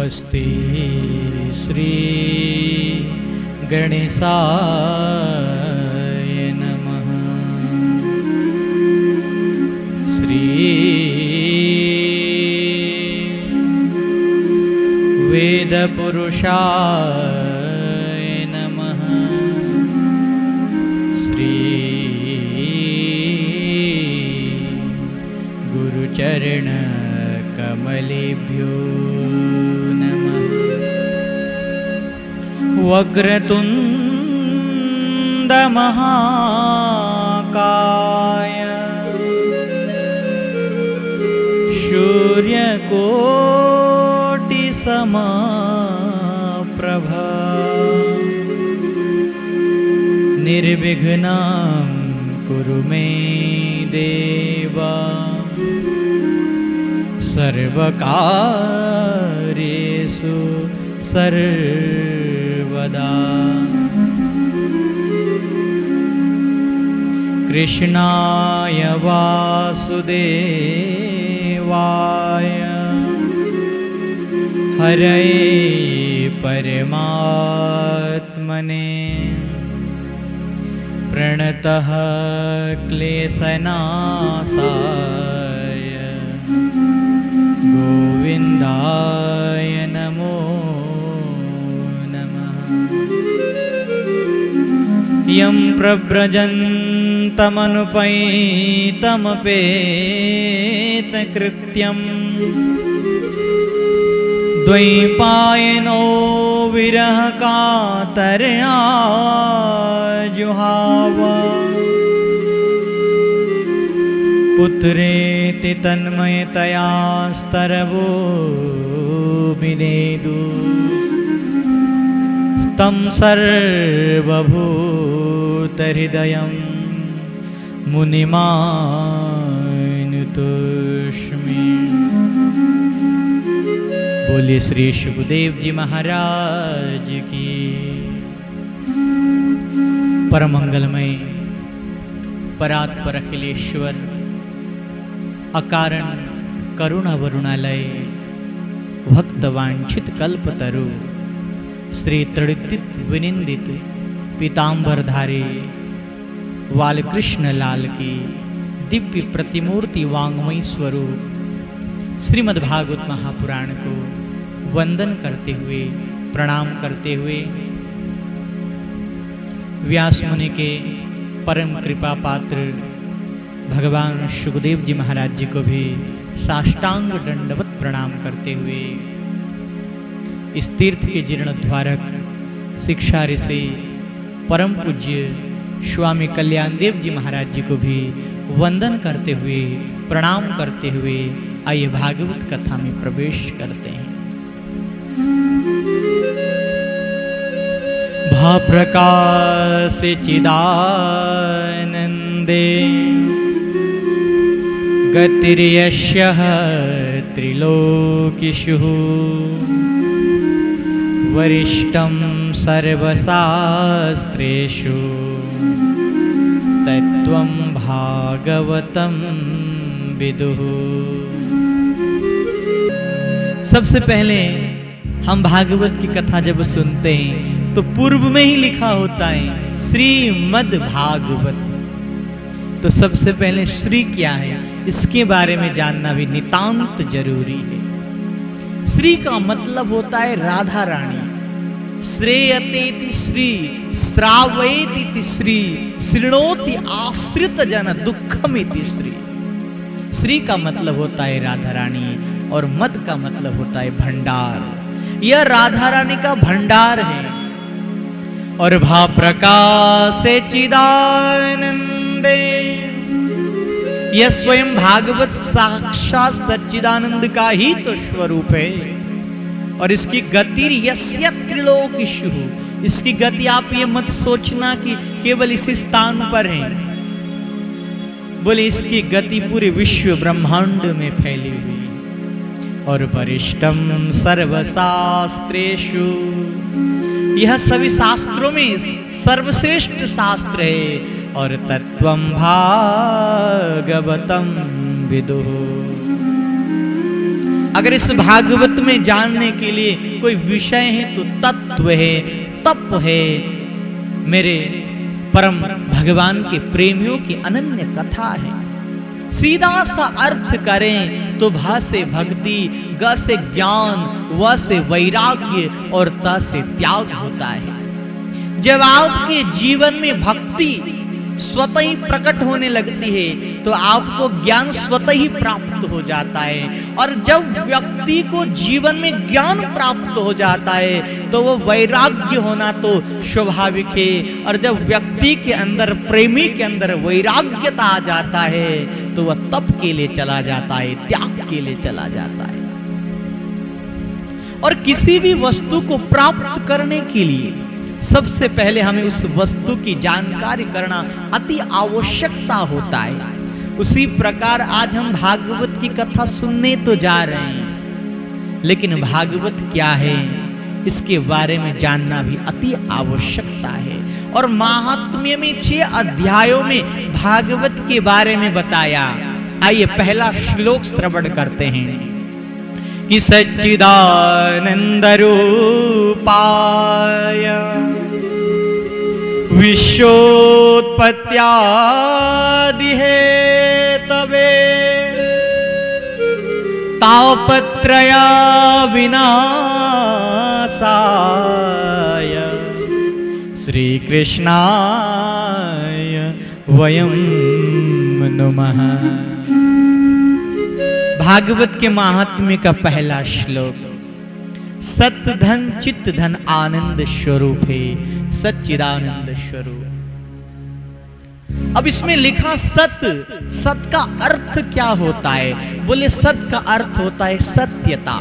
स्वस्ति श्री गणेशाय नमः। श्री वेदपुरुषाय नमः। श्री गुरुचरण कमलेभ्यो नमः। वक्रतुंड महाकाय सूर्यकोटि समप्रभा निर्विघ्नं कुरु मे देवा सर्वकार्येषु सर्वदा। कृष्णाय वासुदेवाय हरये परमात्मने प्रणतः क्लेशनाशाय गोविन्दाय नमो नमः। यं प्रव्रजन्तमनुपैतमपेतकृत्यं द्वैपायनो विरहकातर्या जुहाव पुत्रेति तन्मयतया स्तरवो विनेदु स्तं सर्वभूतहृदयं मुनिमानुतोष्मि। बोले श्री सुखदेव जी महाराज की। परमंगलमय परात्पर अखिलेश्वर अकारण करुणा वरुणालय भक्तवांछित कल्पतरु श्री तड़ित विनिंदित पीतांबरधारी बालकृष्ण लाल की दिव्य प्रतिमूर्ति वांग्मयी स्वरूप श्रीमद्भागवत महापुराण को वंदन करते हुए प्रणाम करते हुए व्यास मुनि के परम कृपा पात्र भगवान सुखदेव जी महाराज जी को भी साष्टांग दंडवत प्रणाम करते हुए इस तीर्थ के जीर्णोद्धारक शिक्षा ऋषि परम पूज्य स्वामी कल्याण देव जी महाराज जी को भी वंदन करते हुए प्रणाम करते हुए आइए भागवत कथा में प्रवेश करते हैं। भा प्रकाश चिदानंदे गतिर्यस्यः त्रिलोकीषु वरिष्ठं सर्वशास्त्रेषु तत्त्वं भागवतं विदुः। सबसे पहले हम भागवत की कथा जब सुनते हैं तो पूर्व में ही लिखा होता है श्रीमद् भागवत। तो सबसे पहले श्री क्या है इसके बारे में जानना भी नितांत जरूरी है। श्री का मतलब होता है राधा रानी। श्रेयतेति श्री श्रावयेति श्री शृणोति आश्रित जन दुःखमिति श्री। श्री का मतलब होता है राधा रानी और मद का मतलब होता है भंडार। यह राधा रानी का भंडार है। और भा प्रकाश चिदानंदे, यह स्वयं भागवत साक्षात सच्चिदानंद का ही तो स्वरूप है। और इसकी गति यस्य त्रिलोकीषु, इसकी गति आप ये मत सोचना कि केवल इसी स्थान पर है। बोले इसकी गति पूरे विश्व ब्रह्मांड में फैली हुई है। और वरिष्ठम सर्वशास्त्रेषु, यह सभी शास्त्रों में सर्वश्रेष्ठ शास्त्र है। और तत्वं भागवतम विदुः, अगर इस भागवत में जानने के लिए कोई विषय है तो तत्व है, तप है, मेरे परम भगवान के प्रेमियों की अनन्य कथा है। सीधा सा अर्थ करें तो भा से भक्ति, ग से ज्ञान, व से वैराग्य और त से त्याग होता है। जब आपके जीवन में भक्ति स्वतः ही प्रकट होने लगती है तो आपको ज्ञान स्वतः ही प्राप्त हो जाता है, और जब व्यक्ति को जीवन में ज्ञान प्राप्त हो जाता है तो वो वैराग्य होना तो स्वाभाविक है, और जब व्यक्ति के अंदर, प्रेमी के अंदर वैराग्यता आ जाता है तो वह तप के लिए चला जाता है, त्याग के लिए चला जाता है। और किसी भी वस्तु को प्राप्त करने के लिए सबसे पहले हमें उस वस्तु की जानकारी करना अति आवश्यकता होता है। उसी प्रकार आज हम भागवत की कथा सुनने तो जा रहे हैं, लेकिन भागवत क्या है इसके बारे में जानना भी अति आवश्यकता है। और महात्म्य में 6 अध्यायों में भागवत के बारे में बताया। आइए पहला श्लोक श्रवण करते हैं कि सच्चिदानंद रूपाय विश्वोत्पत्त्यादि हेतवे तापत्रय विनाशाय श्री कृष्णाय वयं नमः। भागवत के महात्म्य का पहला श्लोक, सत धन चित्त धन आनंद स्वरूप है, सच्चिदानंद स्वरूप। अब इसमें लिखा सत, सत का अर्थ क्या होता है? बोले सत का अर्थ होता है सत्यता।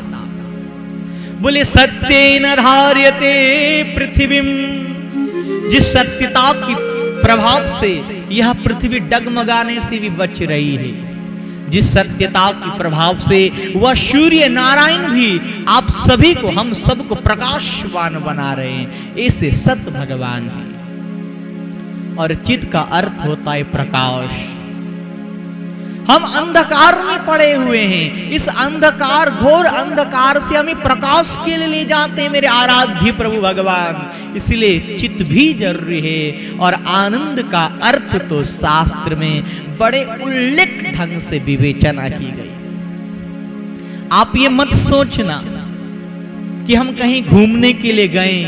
बोले सत्येन धार्यते पृथ्वीम, जिस सत्यता की प्रभाव से यह पृथ्वी डगमगाने से भी बच रही है, जिस सत्यता के प्रभाव से वह सूर्य नारायण भी आप सभी को, हम सबको प्रकाशवान बना रहे हैं, ऐसे सत भगवान है। और चित का अर्थ होता है प्रकाश। हम अंधकार में पड़े हुए हैं, इस अंधकार, घोर अंधकार से हमें प्रकाश के लिए ले जाते हैं मेरे आराध्य प्रभु भगवान, इसलिए चित्त भी जरूरी है। और आनंद का अर्थ तो शास्त्र में बड़े उल्लेख ढंग से विवेचना की गई। आप ये मत सोचना कि हम कहीं घूमने के लिए गए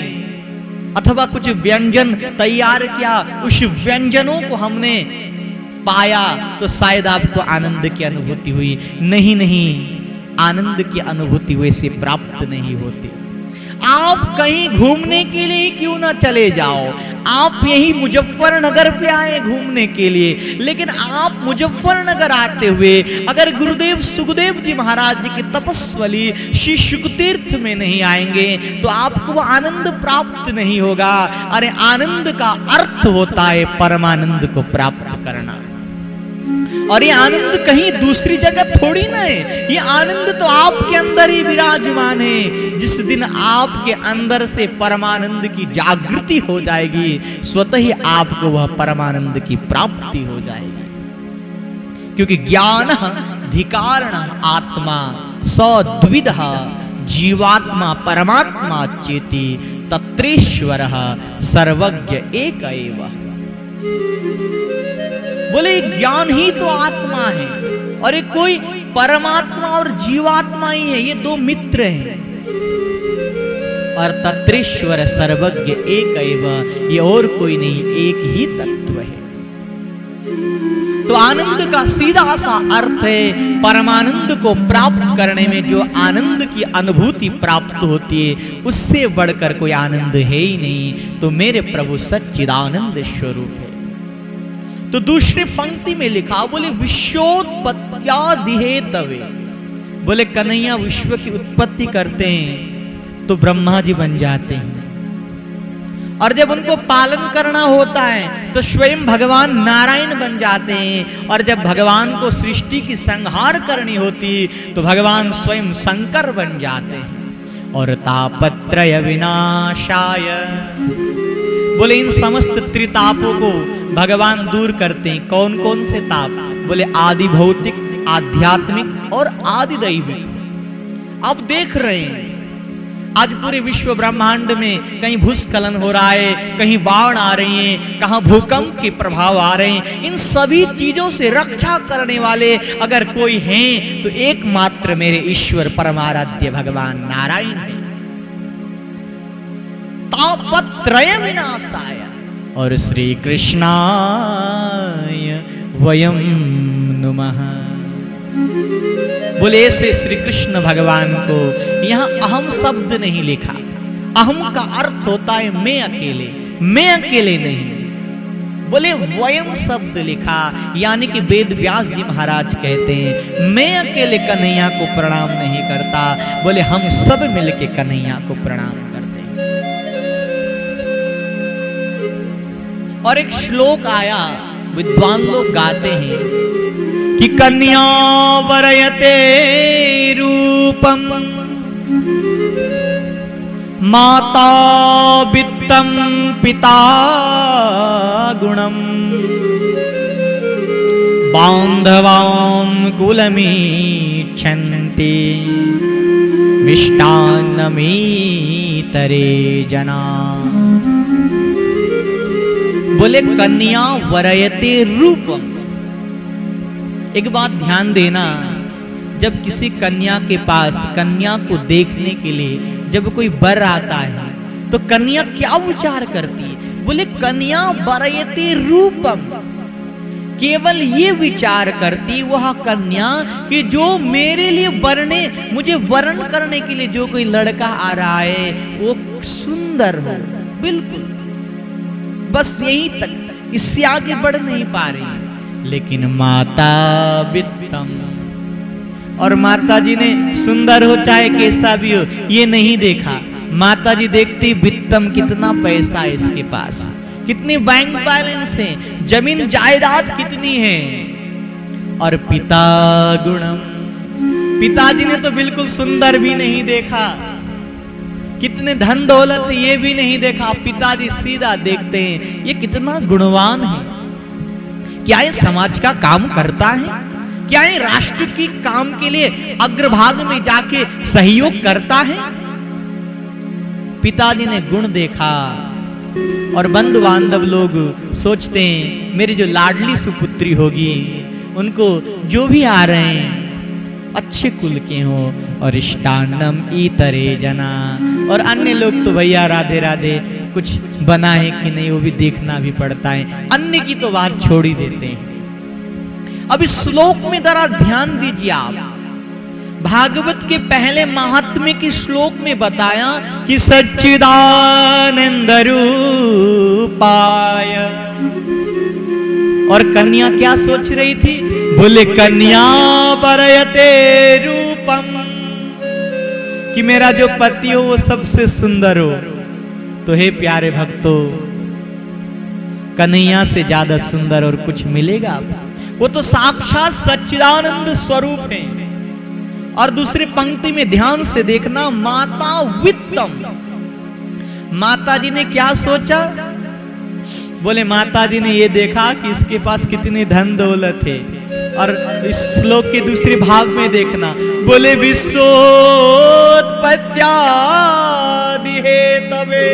अथवा कुछ व्यंजन तैयार किया, उस व्यंजनों को हमने पाया तो शायद आपको आनंद की अनुभूति हुई। नहीं नहीं, आनंद की अनुभूति वैसे प्राप्त नहीं होती। आप कहीं घूमने के लिए क्यों ना चले जाओ, आप यही मुजफ्फरनगर पे आए घूमने के लिए, लेकिन आप मुजफ्फरनगर आते हुए अगर गुरुदेव सुखदेव जी महाराज जी की तपस्वली श्री शुकतीर्थ में नहीं आएंगे तो आपको वो आनंद प्राप्त नहीं होगा। अरे आनंद का अर्थ होता है परमानंद को प्राप्त करना, और ये आनंद कहीं दूसरी जगह थोड़ी ना है, ये आनंद तो आपके अंदर ही विराजमान है। जिस दिन आपके अंदर से परमानंद की जागृति हो जाएगी, स्वतः ही आपको वह परमानंद की प्राप्ति हो जाएगी। क्योंकि ज्ञान धिकारण आत्मा सद्विदः जीवात्मा परमात्मा चेति तत्रेश्वरः सर्वज्ञ एक एव। बोले ज्ञान ही तो आत्मा है, और ये कोई परमात्मा और जीवात्मा ही है, ये दो मित्र हैं। और तत्रेश्वर सर्वज्ञ एक एव, ये और कोई नहीं, एक ही तत्व है। तो आनंद का सीधा सा अर्थ है परमानंद को प्राप्त करने में जो आनंद की अनुभूति प्राप्त होती है, उससे बढ़कर कोई आनंद है ही नहीं। तो मेरे प्रभु सच्चिदानंद स्वरूप है। तो दूसरी पंक्ति में लिखा, बोले विश्वोत्पत्त्यादि हेतवे। बोले कन्हैया विश्व की उत्पत्ति करते हैं तो ब्रह्मा जी बन जाते हैं, और जब उनको पालन करना होता है तो स्वयं भगवान नारायण बन जाते हैं, और जब भगवान को सृष्टि की संहार करनी होती तो भगवान स्वयं शंकर बन जाते हैं। और तापत्रय विनाशाय, बोले इन समस्त त्रितापों को भगवान दूर करते हैं। कौन कौन से ताप? बोले आदि भौतिक, आध्यात्मिक और आदि दैविक। आप देख रहे हैं आज पूरे विश्व ब्रह्मांड में कहीं भूस्खलन हो रहा है, कहीं बाढ़ आ रही है, कहाँ भूकंप के प्रभाव आ रहे हैं। इन सभी चीजों से रक्षा करने वाले अगर कोई हैं तो एकमात्र मेरे ईश्वर परमाराध्य भगवान नारायण है। तापत्रय विनाशाय और श्री कृष्णाय वयम नुमः। बोले ऐसे श्री कृष्ण भगवान को यहां अहम शब्द नहीं लिखा। अहम का अर्थ होता है मैं अकेले नहीं। बोले वयम शब्द लिखा, यानी कि वेद व्यास जी महाराज कहते हैं मैं अकेले कन्हैया को प्रणाम नहीं करता, बोले हम सब मिलके कन्हैया को प्रणाम करते हैं। और एक श्लोक आया, विद्वान लोग गाते हैं कि कन्या वरयते रूपम माता वित्तम पिता गुणम बांधवां कुलमीच्छन्ति मिष्टान्नमीतरे जना। बोले कन्या वरयते रूपम। एक बात ध्यान देना, जब किसी कन्या के पास कन्या को देखने के लिए जब कोई वर आता है तो कन्या क्या विचार करती है? बोले कन्या वरयते रूपम, केवल ये विचार करती वह कन्या कि जो मेरे लिए मुझे वरण करने के लिए जो कोई लड़का आ रहा है वो सुंदर हो, बिल्कुल बस यही तक, इससे आगे बढ़ नहीं पा रही। लेकिन माता वित्तम, और माता जी ने सुंदर हो चाहे कैसा भी हो ये नहीं देखा। माता जी देखती वित्तम, कितना पैसा है इसके पास, कितनी बैंक बैलेंस है, जमीन जायदाद कितनी है। और पिता गुणम, पिताजी ने तो बिल्कुल सुंदर भी नहीं देखा, कितने धन दौलत ये भी नहीं देखा। पिताजी सीधा देखते हैं ये कितना गुणवान है, क्या ये समाज का काम करता है, क्या ये राष्ट्र की काम के लिए अग्रभाग में जाके सहयोग करता है। पिताजी ने गुण देखा और बंधु बांधव लोग सोचते हैं मेरी जो लाडली सुपुत्री होगी उनको जो भी आ रहे हैं अच्छे कुल के हो, और इष्टान्नम ईतरे जना। और अन्य लोग तो भैया राधे राधे कुछ बना है कि नहीं वो भी देखना भी पड़ता है, अन्य की तो बात छोड़ ही देते हैं। अब इस श्लोक में जरा ध्यान दीजिए आप, भागवत के पहले महात्म्य के श्लोक में बताया कि सच्चिदानंद रूपाय, और कन्या क्या सोच रही थी? बोले कन्या वरयते रूपम, कि मेरा जो पति हो वो सबसे सुंदर हो। तो हे प्यारे भक्तों, कन्हैया से ज्यादा सुंदर और कुछ मिलेगा आपको? वो तो साक्षात सच्चिदानंद स्वरूप है। और दूसरी पंक्ति में ध्यान से देखना, माता वित्तम, माता जी ने क्या सोचा? बोले माता जी ने ये देखा कि इसके पास कितनी धन दौलत है। और इस श्लोक के दूसरे भाग में देखना, बोले विश्वोत्पत्त्यादि हेतवे,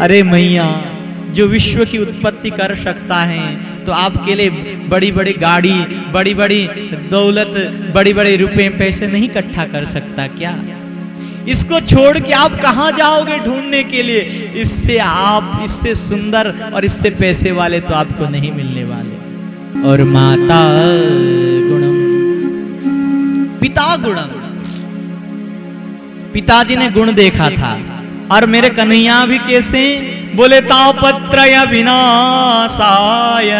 अरे मैया जो विश्व की उत्पत्ति कर सकता है तो आपके लिए बड़ी बड़ी गाड़ी, बड़ी बड़ी दौलत, बड़ी बड़ी रुपए पैसे नहीं इकट्ठा कर सकता क्या? इसको छोड़ के आप कहां जाओगे ढूंढने के लिए? इससे सुंदर और इससे पैसे वाले तो आपको नहीं मिलने वाले। और माता गुणम, पिता गुणम, पिताजी ने गुण देखा था। और मेरे कन्हैया भी कैसे? बोले तापत्रय विनाशाय,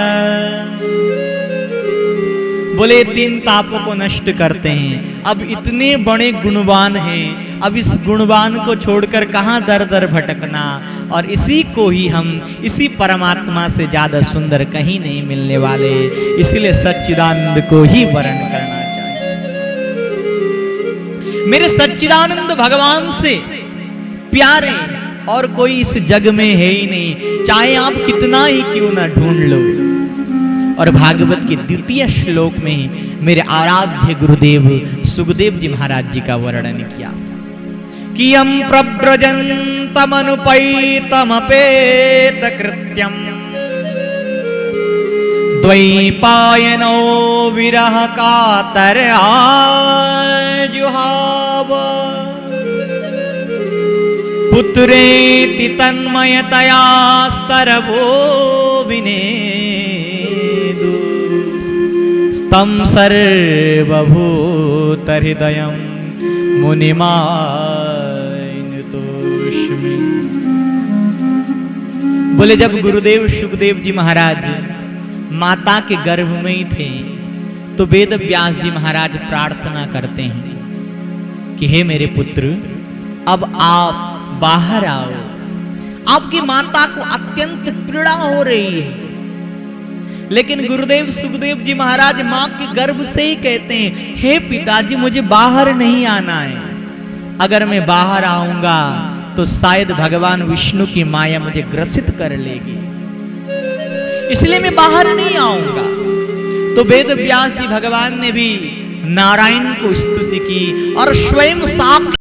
बोले तीन तापों को नष्ट करते हैं। अब इतने बड़े गुणवान हैं, अब इस गुणवान को छोड़कर कहां दर दर भटकना। और इसी को ही हम, इसी परमात्मा से ज्यादा सुंदर कहीं नहीं मिलने वाले, इसीलिए सच्चिदानंद को ही वरण करना चाहिए। मेरे सच्चिदानंद भगवान से प्यारे और कोई इस जग में है ही नहीं, चाहे आप कितना ही क्यों ना ढूंढ लो। और भागवत के द्वितीय श्लोक में मेरे आराध्य गुरुदेव सुखदेव जी महाराज जी का वर्णन किया कि यम प्रव्रजन्तमनुपैतमपेत कृत्यम द्वैपायनो विरह कातर आजुहाव पुत्रेति तन्मयतया स्तरवो विनेदु स्तं सर्वभूतहृदयं मुनिमानतोष्मि। बोले जब गुरुदेव सुखदेव जी महाराज माता के गर्भ में ही थे तो वेद व्यास जी महाराज प्रार्थना करते हैं कि हे मेरे पुत्र, अब आप बाहर आओ। आपकी माता को अत्यंत पीड़ा हो रही है, लेकिन गुरुदेव सुखदेव जी महाराज मां के गर्भ से ही कहते हैं, हे पिताजी मुझे बाहर नहीं आना है। अगर मैं बाहर आऊंगा तो शायद भगवान विष्णु की माया मुझे ग्रसित कर लेगी, इसलिए मैं बाहर नहीं आऊंगा। तो वेद व्यास जी भगवान ने भी नारायण को स्तुति की और स्वयं साक्षात